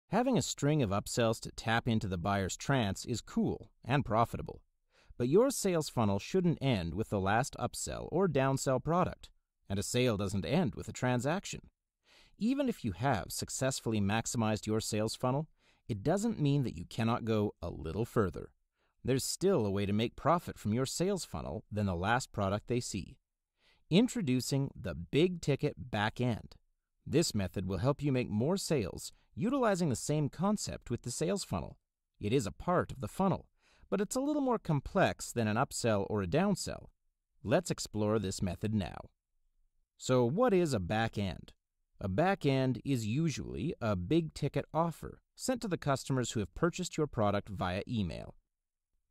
Having a string of upsells to tap into the buyer's trance is cool and profitable, but your sales funnel shouldn't end with the last upsell or downsell product, and a sale doesn't end with a transaction. Even if you have successfully maximized your sales funnel, it doesn't mean that you cannot go a little further. There's still a way to make profit from your sales funnel than the last product they see. Introducing the Big Ticket Backend. This method will help you make more sales utilizing the same concept with the sales funnel. It is a part of the funnel, but it's a little more complex than an upsell or a downsell. Let's explore this method now. So what is a backend? A backend is usually a big ticket offer sent to the customers who have purchased your product via email.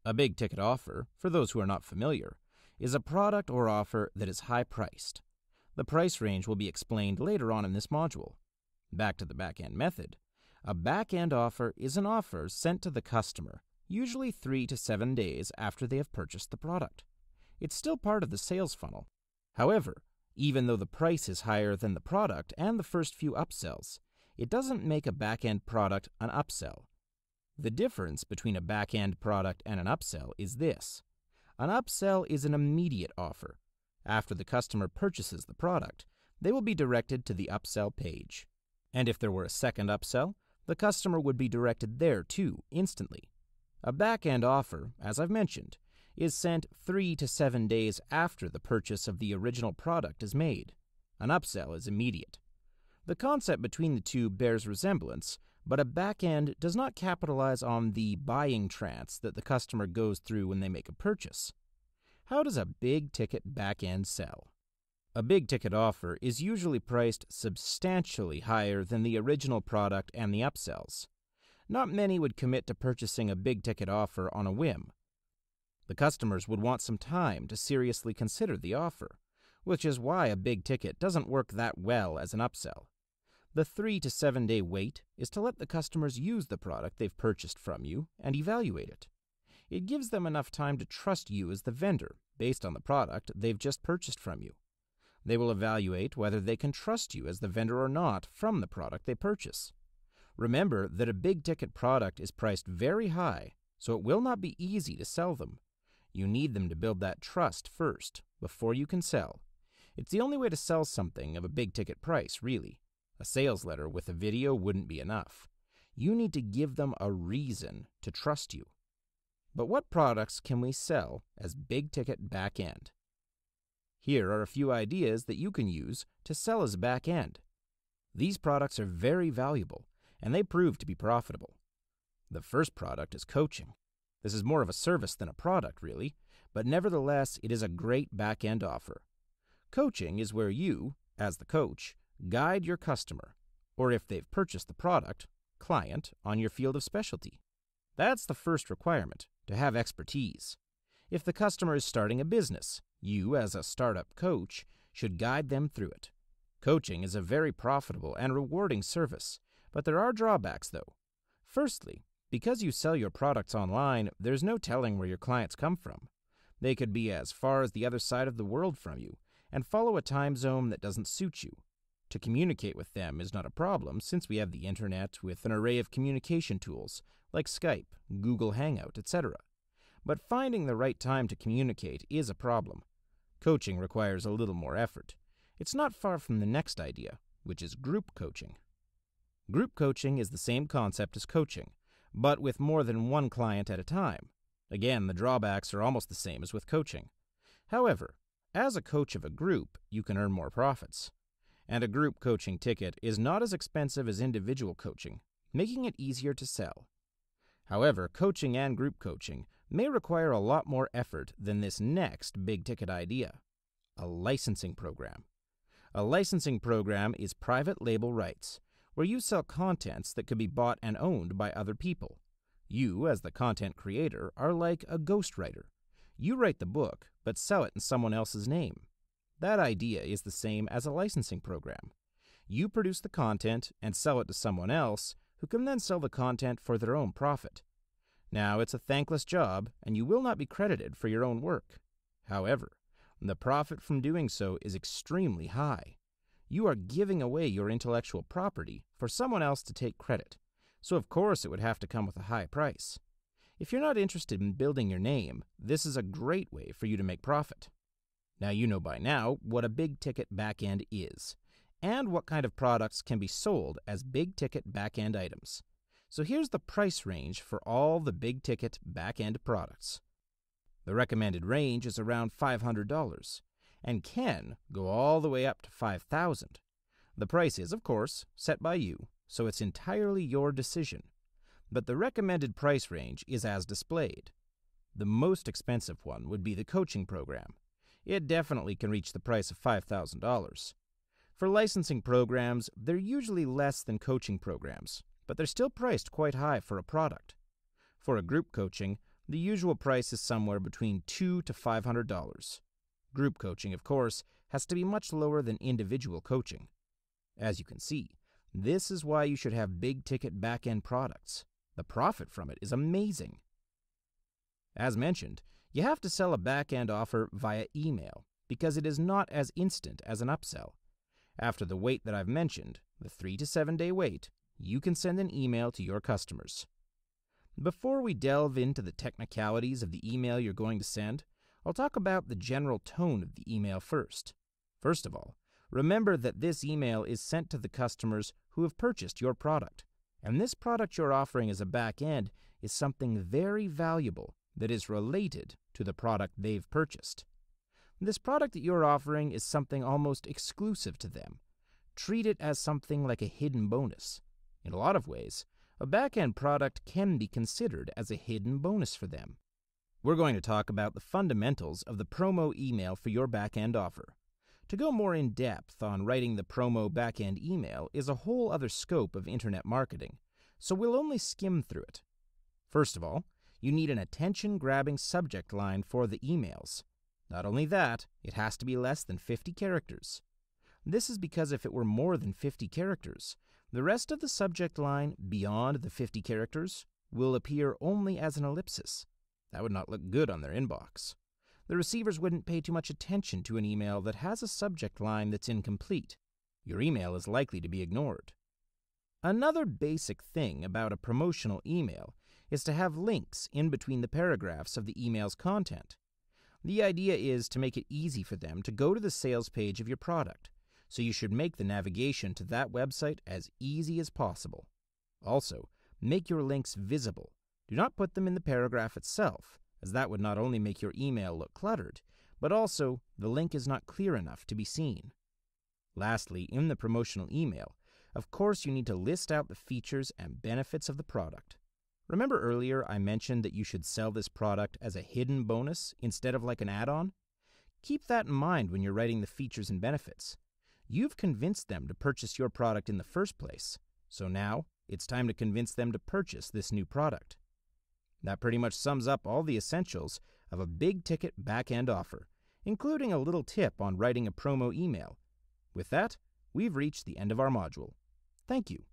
A big ticket offer, for those who are not familiar, is a product or offer that is high priced. The price range will be explained later on in this module. Back to the backend method. A backend offer is an offer sent to the customer, usually 3 to 7 days after they have purchased the product. It's still part of the sales funnel. However, even though the price is higher than the product and the first few upsells, it doesn't make a backend product an upsell. The difference between a backend product and an upsell is this. An upsell is an immediate offer. After the customer purchases the product, they will be directed to the upsell page. And if there were a second upsell, the customer would be directed there too, instantly. A backend offer, as I've mentioned, is sent 3 to 7 days after the purchase of the original product is made. An upsell is immediate. The concept between the two bears resemblance, but a backend does not capitalize on the buying trance that the customer goes through when they make a purchase. How does a big ticket backend sell? A big ticket offer is usually priced substantially higher than the original product and the upsells. Not many would commit to purchasing a big ticket offer on a whim. The customers would want some time to seriously consider the offer, which is why a big ticket doesn't work that well as an upsell. The 3 to 7 day wait is to let the customers use the product they've purchased from you and evaluate it. It gives them enough time to trust you as the vendor based on the product they've just purchased from you. They will evaluate whether they can trust you as the vendor or not from the product they purchase. Remember that a big ticket product is priced very high, so it will not be easy to sell them. You need them to build that trust first, before you can sell. It's the only way to sell something of a big ticket price, really. A sales letter with a video wouldn't be enough. You need to give them a reason to trust you. But what products can we sell as big ticket backend? Here are a few ideas that you can use to sell as a backend. These products are very valuable, and they prove to be profitable. The first product is coaching. This is more of a service than a product, really, but nevertheless, it is a great back-end offer. Coaching is where you, as the coach, guide your customer, or if they've purchased the product, client, on your field of specialty. That's the first requirement, to have expertise. If the customer is starting a business, you, as a startup coach, should guide them through it. Coaching is a very profitable and rewarding service, but there are drawbacks, though. Firstly, because you sell your products online, there's no telling where your clients come from. They could be as far as the other side of the world from you and follow a time zone that doesn't suit you. To communicate with them is not a problem since we have the internet with an array of communication tools like Skype, Google Hangout, etc. But finding the right time to communicate is a problem. Coaching requires a little more effort. It's not far from the next idea, which is group coaching. Group coaching is the same concept as coaching, but with more than one client at a time. Again, the drawbacks are almost the same as with coaching. However, as a coach of a group, you can earn more profits. And a group coaching ticket is not as expensive as individual coaching, making it easier to sell. However, coaching and group coaching may require a lot more effort than this next big-ticket idea, a licensing program. A licensing program is private label rights, where you sell contents that could be bought and owned by other people. You, as the content creator, are like a ghostwriter. You write the book, but sell it in someone else's name. That idea is the same as a licensing program. You produce the content and sell it to someone else, who can then sell the content for their own profit. Now, it's a thankless job, and you will not be credited for your own work. However, the profit from doing so is extremely high. You are giving away your intellectual property for someone else to take credit, so of course it would have to come with a high price. If you're not interested in building your name, this is a great way for you to make profit. Now you know by now what a big-ticket backend is, and what kind of products can be sold as big-ticket backend items. So here's the price range for all the big-ticket backend products. The recommended range is around $500, and can go all the way up to $5,000. The price is, of course, set by you, so it's entirely your decision. But the recommended price range is as displayed. The most expensive one would be the coaching program. It definitely can reach the price of $5,000. For licensing programs, they're usually less than coaching programs, but they're still priced quite high for a product. For a group coaching, the usual price is somewhere between $200 to $500. Group coaching, of course, has to be much lower than individual coaching. As you can see, this is why you should have big-ticket back-end products. The profit from it is amazing. As mentioned, you have to sell a back-end offer via email because it is not as instant as an upsell. After the wait that I've mentioned, the 3 to 7 day wait, you can send an email to your customers. Before we delve into the technicalities of the email you're going to send, I'll talk about the general tone of the email first. First of all, remember that this email is sent to the customers who have purchased your product, and this product you're offering as a back-end is something very valuable that is related to the product they've purchased. This product that you're offering is something almost exclusive to them. Treat it as something like a hidden bonus. In a lot of ways, a back-end product can be considered as a hidden bonus for them. We're going to talk about the fundamentals of the promo email for your back-end offer. To go more in depth on writing the promo back-end email is a whole other scope of internet marketing, so we'll only skim through it. First of all, you need an attention-grabbing subject line for the emails. Not only that, it has to be less than 50 characters. This is because if it were more than 50 characters, the rest of the subject line beyond the 50 characters will appear only as an ellipsis. That would not look good on their inbox. The receivers wouldn't pay too much attention to an email that has a subject line that's incomplete. Your email is likely to be ignored. Another basic thing about a promotional email is to have links in between the paragraphs of the email's content. The idea is to make it easy for them to go to the sales page of your product, so you should make the navigation to that website as easy as possible. Also, make your links visible. Do not put them in the paragraph itself, as that would not only make your email look cluttered, but also the link is not clear enough to be seen. Lastly, in the promotional email, of course you need to list out the features and benefits of the product. Remember earlier I mentioned that you should sell this product as a hidden bonus instead of like an add-on? Keep that in mind when you're writing the features and benefits. You've convinced them to purchase your product in the first place, so now it's time to convince them to purchase this new product. That pretty much sums up all the essentials of a big-ticket back-end offer, including a little tip on writing a promo email. With that, we've reached the end of our module. Thank you.